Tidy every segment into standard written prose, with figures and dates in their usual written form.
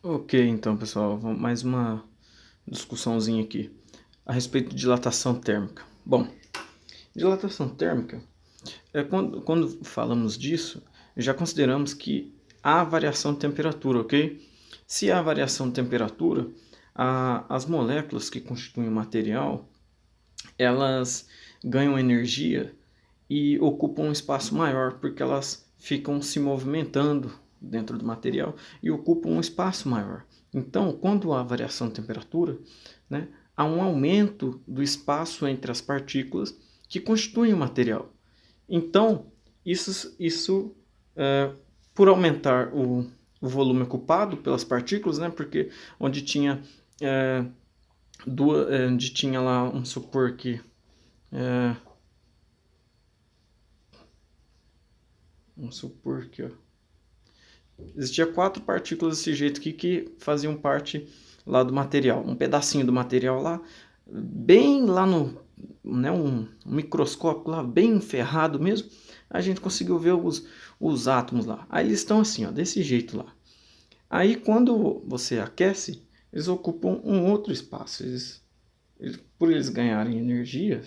Ok, então pessoal, mais uma discussãozinha aqui a respeito de dilatação térmica. Bom, dilatação térmica é quando falamos disso, já consideramos que há variação de temperatura, ok? Se há variação de temperatura, as moléculas que constituem o material, elas ganham energia e ocupam um espaço maior, porque elas ficam se movimentando dentro do material e ocupam um espaço maior. Então, quando há variação de temperatura, né, há um aumento do espaço entre as partículas que constituem o material. Então, isso por aumentar o volume ocupado pelas partículas, né, porque onde tinha, onde tinha lá, vamos supor que vamos supor que ó, existia 4 partículas desse jeito aqui que faziam parte lá do material, um pedacinho do material lá, bem lá no, né, um microscópio lá, bem ferrado mesmo, a gente conseguiu ver os átomos lá. Aí eles estão assim, ó, desse jeito lá. Aí quando você aquece, eles ocupam um outro espaço. Por eles ganharem energia,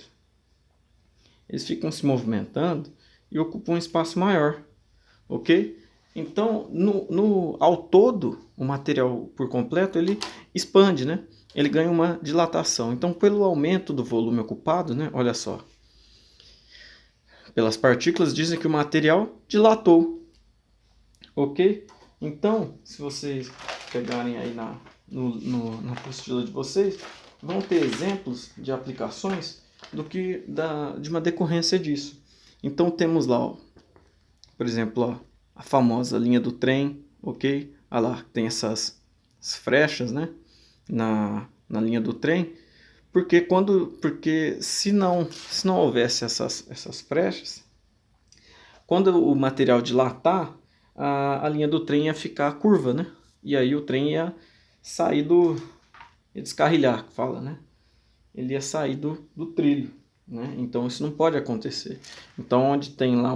eles ficam se movimentando e ocupam um espaço maior, ok? Então, ao todo, o material por completo, ele expande, né? Ele ganha uma dilatação. Então, pelo aumento do volume ocupado, né? Olha só. Pelas partículas, dizem que o material dilatou, ok? Então, se vocês pegarem aí na apostila de vocês, vão ter exemplos de aplicações de uma decorrência disso. Então, temos lá, ó, por exemplo, ó, a famosa linha do trem, ok? Olha lá, tem essas frechas, né? Na linha do trem. Porque se não houvesse essas frechas, quando o material dilatar, a linha do trem ia ficar curva, né? E aí o trem ia sair ia descarrilhar, que fala, né? Ele ia sair do trilho, né? Então isso não pode acontecer. Então onde tem lá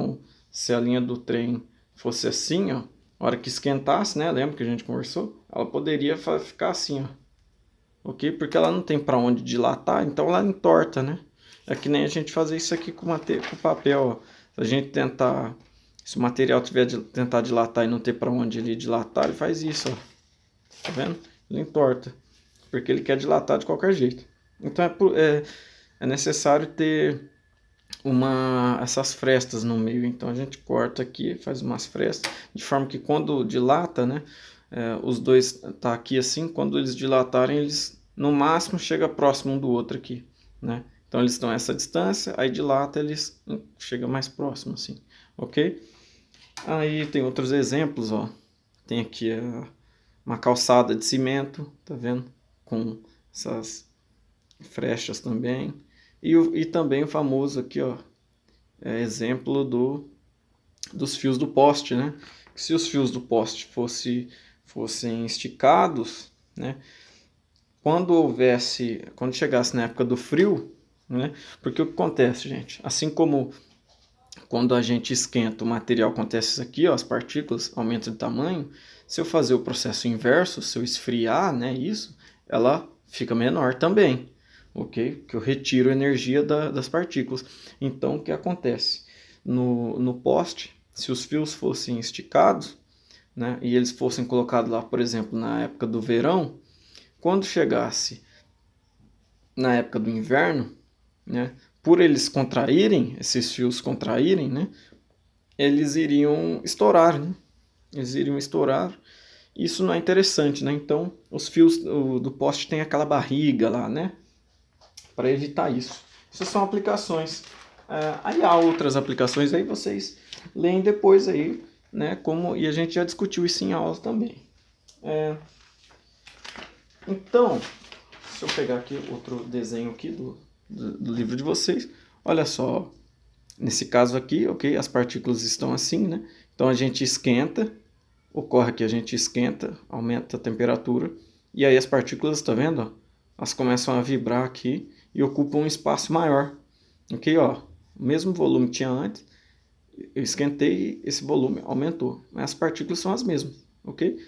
se a linha do trem fosse assim, ó, a hora que esquentasse, né? Lembra que a gente conversou? Ela poderia ficar assim, ó, ok? Porque ela não tem para onde dilatar, então ela entorta, né? É que nem a gente fazer isso aqui com o papel, ó. Se a gente tentar, se o material tiver tentar dilatar e não ter para onde ele dilatar, ele faz isso, ó. Tá vendo? Ele entorta, porque ele quer dilatar de qualquer jeito. Então é necessário ter essas frestas no meio. Então a gente corta aqui, faz umas frestas, de forma que quando dilata, né, os dois tá aqui assim, quando eles dilatarem, eles no máximo chega próximo um do outro aqui, né? Então eles estão a essa distância, aí dilata, eles chegam mais próximo assim, ok? Aí tem outros exemplos, ó. Tem aqui uma calçada de cimento, tá vendo? Com essas frechas também. E também o famoso aqui, ó, exemplo dos fios do poste, né? Se os fios do poste fossem esticados, né? Quando chegasse na época do frio, né? Porque o que acontece, gente? Assim como quando a gente esquenta o material, acontece isso aqui, ó, as partículas aumentam de tamanho. Se eu fazer o processo inverso, se eu esfriar, né, isso, ela fica menor também, ok? Que eu retiro a energia das partículas. Então, o que acontece? No poste, se os fios fossem esticados, né, e eles fossem colocados lá, por exemplo, na época do verão, quando chegasse na época do inverno, né, por eles contraírem, esses fios contraírem, né, eles iriam estourar, né? Eles iriam estourar. Isso não é interessante, né? Então, os fios do poste tem aquela barriga lá, né? Para evitar isso. Essas são aplicações. Aí há outras aplicações aí, vocês leem depois aí, né? E a gente já discutiu isso em aula também. Então, se eu pegar aqui outro desenho aqui do livro de vocês, olha só, nesse caso aqui, ok, as partículas estão assim, né? Então a gente esquenta, ocorre que a gente esquenta, aumenta a temperatura, e aí as partículas, tá vendo? Ó, elas começam a vibrar aqui e ocupam um espaço maior. Ok, ó, o mesmo volume que tinha antes, eu esquentei e esse volume aumentou, mas as partículas são as mesmas, ok?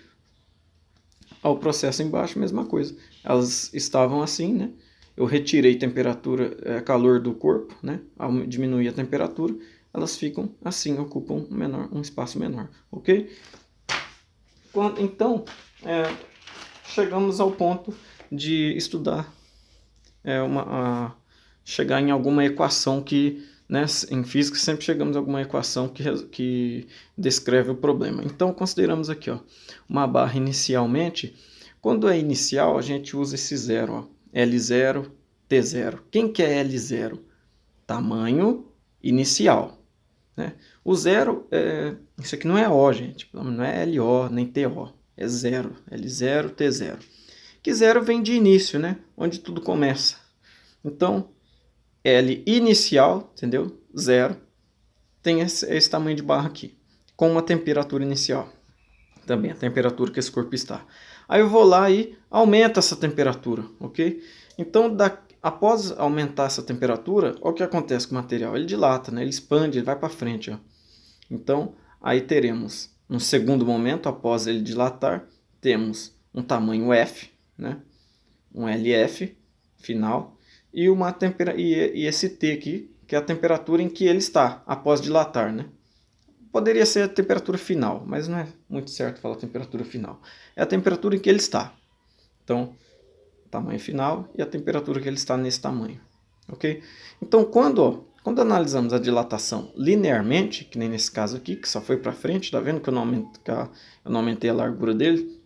Ao processo embaixo, mesma coisa. Elas estavam assim, né? Eu retirei temperatura, calor do corpo, né? Ao diminuir a temperatura, elas ficam assim, ocupam um espaço menor, ok? Então, chegamos ao ponto de estudar, chegar em alguma equação que, né, em física sempre chegamos a alguma equação que descreve o problema. Então, consideramos aqui, ó, uma barra inicialmente. Quando é inicial, a gente usa esse zero, ó, L0, T0. Quem que é L0? Tamanho inicial, né? O zero, isso aqui não é O, gente, não é LO nem TO, é zero, L0, T0. Que zero vem de início, né? Onde tudo começa. Então, L inicial, entendeu? Zero, tem esse tamanho de barra aqui, com uma temperatura inicial. Também a temperatura que esse corpo está. Aí eu vou lá e aumento essa temperatura, ok? Então, após aumentar essa temperatura, olha o que acontece com o material. Ele dilata, né? Ele expande, ele vai para frente, ó. Então, aí teremos, no segundo momento, após ele dilatar, temos um tamanho F, né? Um LF final, e esse T aqui, que é a temperatura em que ele está, após dilatar, né? Poderia ser a temperatura final, mas não é muito certo falar temperatura final. É a temperatura em que ele está. Então, tamanho final e a temperatura que ele está nesse tamanho. Ok? Então, quando analisamos a dilatação linearmente, que nem nesse caso aqui, que só foi para frente, tá vendo que eu não aumentei a largura dele?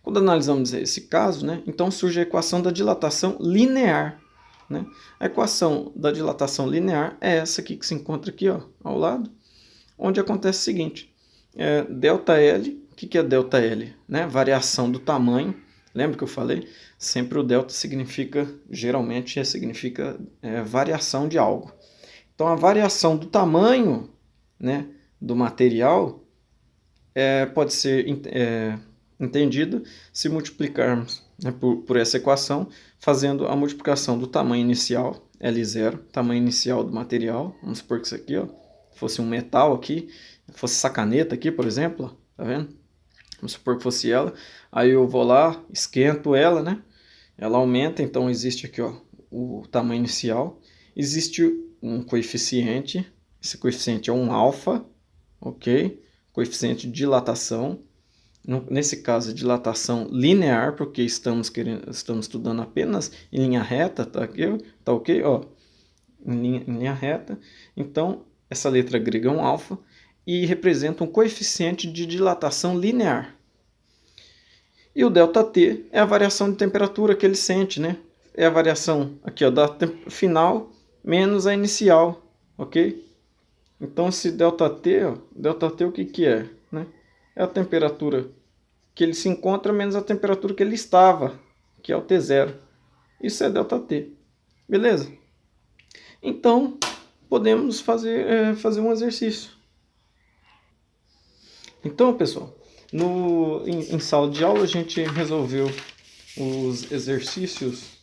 Quando analisamos esse caso, né, então surge a equação da dilatação linear. Né? A equação da dilatação linear é essa aqui que se encontra aqui, ó, ao lado, onde acontece o seguinte, ΔL, o que é ΔL? Né? Variação do tamanho, lembra que eu falei? Sempre o delta geralmente significa variação de algo. Então a variação do tamanho, né, do material pode ser entendida se multiplicarmos, né, por essa equação, fazendo a multiplicação do tamanho inicial, L0, tamanho inicial do material, vamos supor que isso aqui, ó, fosse um metal aqui, fosse essa caneta aqui, por exemplo, ó, tá vendo? Vamos supor que fosse ela, aí eu vou lá, esquento ela, né? Ela aumenta, então existe aqui, ó, o tamanho inicial, existe um coeficiente, esse coeficiente é um alfa, ok? Coeficiente de dilatação, nesse caso dilatação linear, porque estamos estudando apenas em linha reta, tá, tá ok? Ó, em linha reta, então essa letra grega é um alfa e representa um coeficiente de dilatação linear. E o ΔT é a variação de temperatura que ele sente, né? É a variação aqui, ó, da final menos a inicial, ok? Então esse ΔT, ó, ΔT o que é? Né? É a temperatura que ele se encontra menos a temperatura que ele estava, que é o T0. Isso é ΔT, beleza? Então podemos fazer um exercício. Então, pessoal, em sala de aula a gente resolveu os exercícios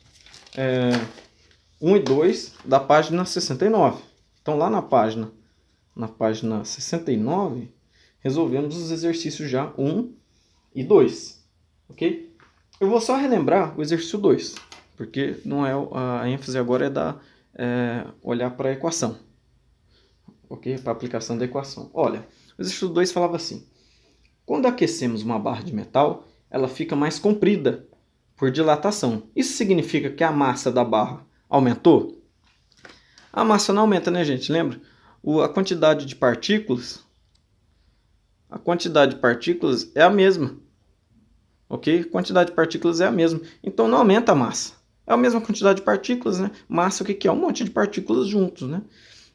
1 e 2 da página 69. Então, lá na página 69, resolvemos os exercícios já 1 e 2, ok? Eu vou só relembrar o exercício 2, porque não é a ênfase agora olhar para a equação, ok? Para a aplicação da equação. Olha, o exercício 2 falava assim: quando aquecemos uma barra de metal, ela fica mais comprida por dilatação. Isso significa que a massa da barra aumentou? A massa não aumenta, né, gente? Lembra? A quantidade de partículas é a mesma. Ok? A quantidade de partículas é a mesma. Então não aumenta a massa. É a mesma quantidade de partículas, né? Massa o que é? Um monte de partículas juntos, né?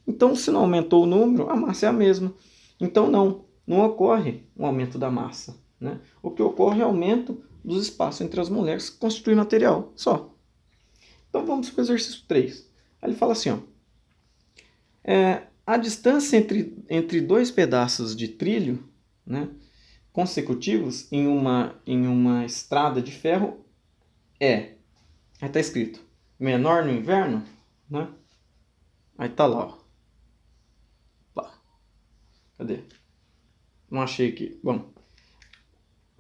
Então se não aumentou o número, a massa é a mesma. Então não ocorre um aumento da massa, né? O que ocorre é aumento dos espaços entre as moléculas que constituem material, só. Então vamos para o exercício 3. Aí ele fala assim, ó, a distância entre dois pedaços de trilho, né, consecutivos em uma estrada de ferro aí está escrito, menor no inverno, né? Aí está lá, ó. Lá. Cadê? Não achei aqui. Bom,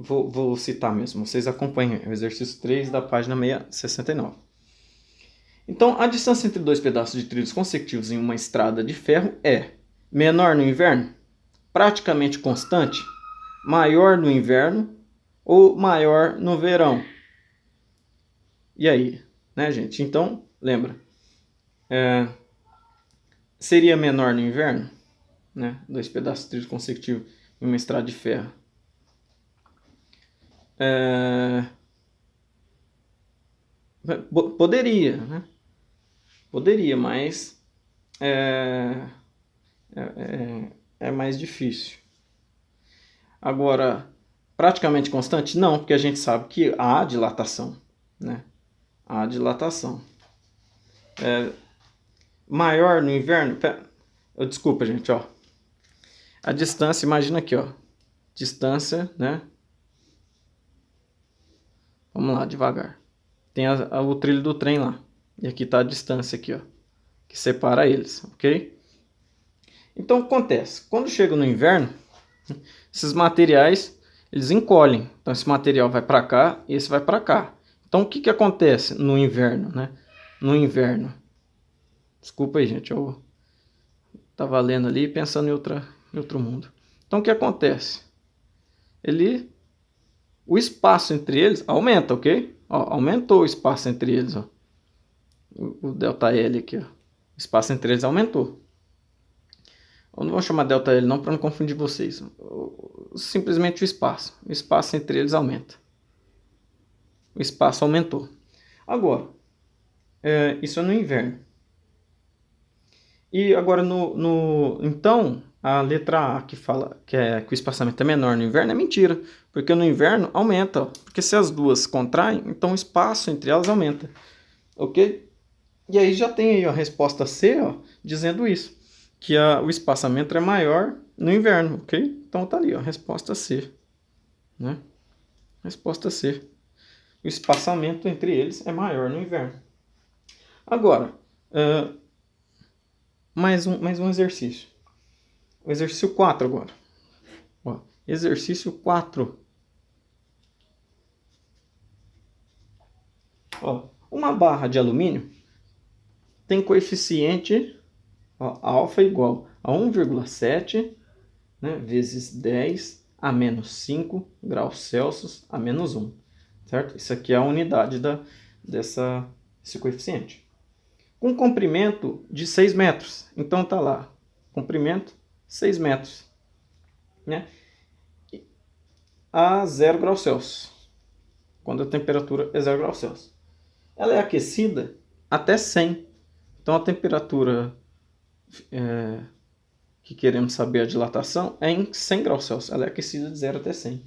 vou citar mesmo, vocês acompanhem o exercício 3 da página 669. Então, a distância entre dois pedaços de trilhos consecutivos em uma estrada de ferro é menor no inverno, praticamente constante, maior no inverno ou maior no verão. E aí, né, gente? Então, lembra, seria menor no inverno, né? Dois pedaços de trilhos consecutivos em uma estrada de ferro. Poderia, né? Poderia, mas é mais difícil. Agora, praticamente constante? Não, porque a gente sabe que há dilatação, né? Há dilatação. Maior no inverno? Desculpa, gente, ó. A distância, imagina aqui, ó. Distância, né? Vamos lá, devagar. Tem o trilho do trem lá. E aqui está a distância aqui, ó, que separa eles, ok? Então, o que acontece? Quando chega no inverno, esses materiais, eles encolhem. Então, esse material vai para cá e esse vai para cá. Então, o que acontece no inverno, né? No inverno. Desculpa aí, gente. Eu estava lendo ali pensando em outro mundo. Então, o que acontece? O espaço entre eles aumenta, ok? Ó, aumentou o espaço entre eles, ó. O ΔL aqui, ó. O espaço entre eles aumentou. Eu não vou chamar ΔL não para não confundir vocês. Simplesmente o espaço. O espaço entre eles aumenta. O espaço aumentou. Agora, isso é no inverno. E agora então, a letra A que fala que o espaçamento é menor no inverno é mentira. Porque no inverno aumenta. Ó. Porque se as duas contraem, então o espaço entre elas aumenta. Ok? E aí já tem aí a resposta C, ó, dizendo isso. Que o espaçamento é maior no inverno, ok? Então tá ali, ó, resposta C. Né? Resposta C. O espaçamento entre eles é maior no inverno. Agora, mais um exercício. O exercício 4 agora. Ó, exercício 4. Ó, uma barra de alumínio tem coeficiente alfa igual a 1,7, né, vezes 10 a menos 5 graus Celsius a menos 1. Certo? Isso aqui é a unidade desse coeficiente. Com comprimento de 6 metros. Então tá lá, comprimento 6 metros. Né? A 0 graus Celsius. Quando a temperatura é 0 graus Celsius. Ela é aquecida até 100. Então a temperatura que queremos saber a dilatação é em 100 graus Celsius. Ela é aquecida de 0 até 100.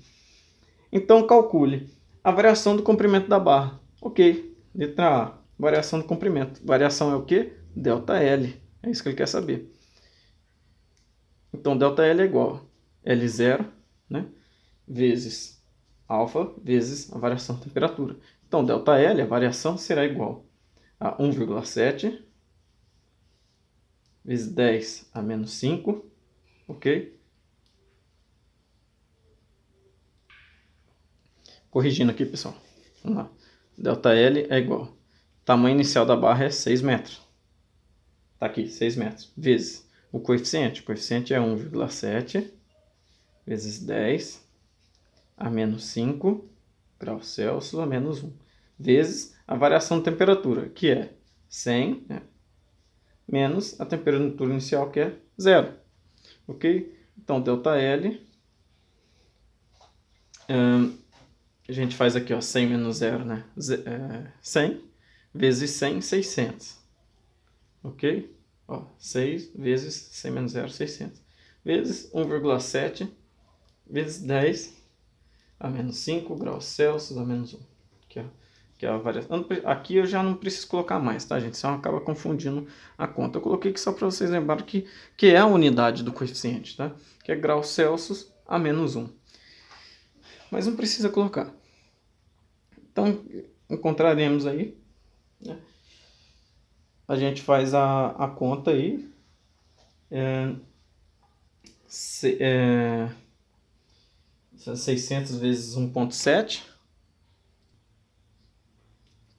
Então calcule a variação do comprimento da barra. Ok, letra A, variação do comprimento. Variação é o que? ΔL. É isso que ele quer saber. Então ΔL é igual a L0, né, vezes alfa vezes a variação da temperatura. Então ΔL, a variação, será igual a 1,7 vezes 10 a menos 5, ok? Corrigindo aqui, pessoal. Vamos lá. ΔL é igual. Tamanho inicial da barra é 6 metros. Tá aqui, 6 metros. Vezes o coeficiente. O coeficiente é 1,7 vezes 10 a menos 5 graus Celsius a menos 1. Vezes a variação de temperatura, que é 100, né, menos a temperatura inicial, que é 0. Ok? Então, ΔL... a gente faz aqui, ó, 100 menos 0, né? 100 vezes 100, 600. Ok? Ó, 6 vezes 100 menos 0, 600. Vezes 1,7 vezes 10 a menos 5 graus Celsius a menos 1. Aqui, ó, que é a variação. Aqui eu já não preciso colocar mais, tá, gente? Senão acaba confundindo a conta. Eu coloquei aqui só para vocês lembrarem que é a unidade do coeficiente, tá? Que é graus Celsius a menos 1. Mas não precisa colocar. Então, encontraremos aí, né? A gente faz a conta aí. 600 vezes 1,7.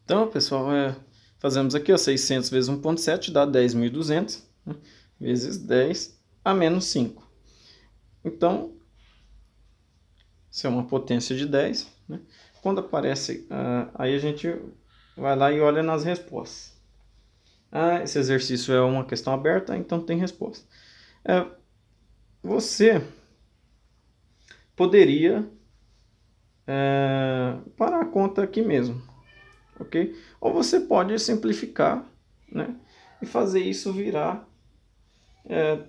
Então, pessoal, fazemos aqui, ó, 600 vezes 1,7 dá 10.200, né, vezes 10 a menos 5. Então, se é uma potência de 10, né, quando aparece, aí a gente vai lá e olha nas respostas. Esse exercício é uma questão aberta, então tem resposta. Você poderia parar a conta aqui mesmo, ok? Ou você pode simplificar, né, e fazer isso virar, a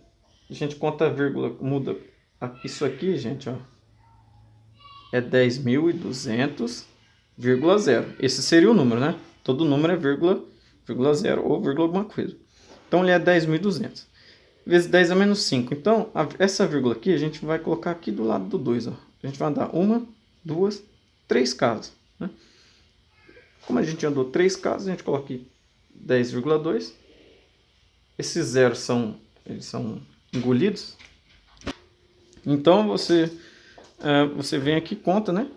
gente conta a vírgula, muda isso aqui, gente, ó, é 10.200,0. Esse seria o número, né? Todo número é vírgula 0 ou vírgula alguma coisa. Então ele é 10.200 vezes 10 a menos 5. Então essa vírgula aqui a gente vai colocar aqui do lado do 2. Ó. A gente vai dar 1, 2, 3 casas. Né? Como a gente andou 3 casas, a gente coloca aqui 10,2. Esses zeros eles são engolidos. Então você vem aqui e conta, né?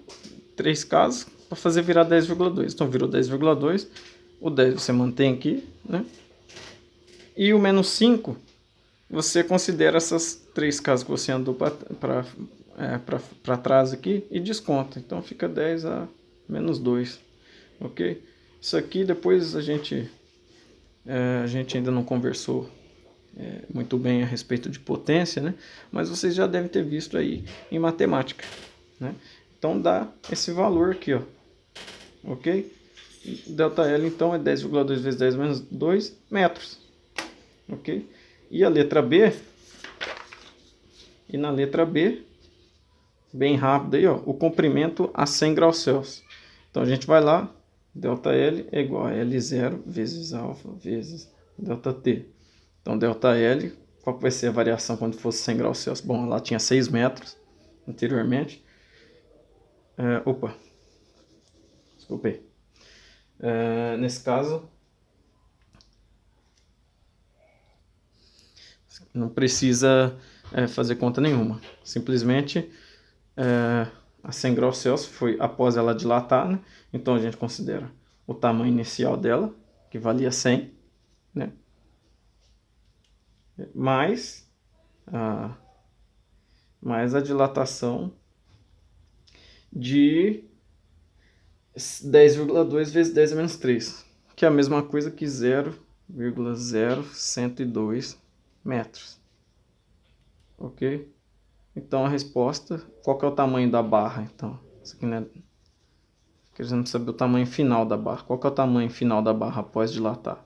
3 casas para fazer virar 10,2. Então virou 10,2. O 10 você mantém aqui, né? E o menos 5, você considera essas 3 casas que você andou para trás aqui e desconta. Então fica 10 a menos 2, ok? Isso aqui depois a gente ainda não conversou muito bem a respeito de potência, né? Mas vocês já devem ter visto aí em matemática, né? Então dá esse valor aqui, ó, ok? ΔL então é 10,2 vezes 10 menos 2 metros, ok? E a letra B, na letra B, bem rápido aí, ó, o comprimento a 100 graus Celsius. Então a gente vai lá, ΔL é igual a L0 vezes alfa vezes ΔT. Então ΔL, qual vai ser a variação quando fosse 100 graus Celsius? Bom, lá tinha 6 metros anteriormente. Desculpei. Nesse caso, não precisa fazer conta nenhuma. Simplesmente a 100 graus Celsius foi após ela dilatar, né? Então a gente considera o tamanho inicial dela, que valia 100, né? mais a dilatação de 10,2 vezes 10 a menos 3, que é a mesma coisa que 0,0102 metros. Ok? Então a resposta, qual que é o tamanho da barra? Então, isso aqui, né? Querendo saber o tamanho final da barra. Qual que é o tamanho final da barra após dilatar?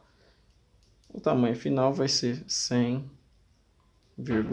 O tamanho final vai ser 100,2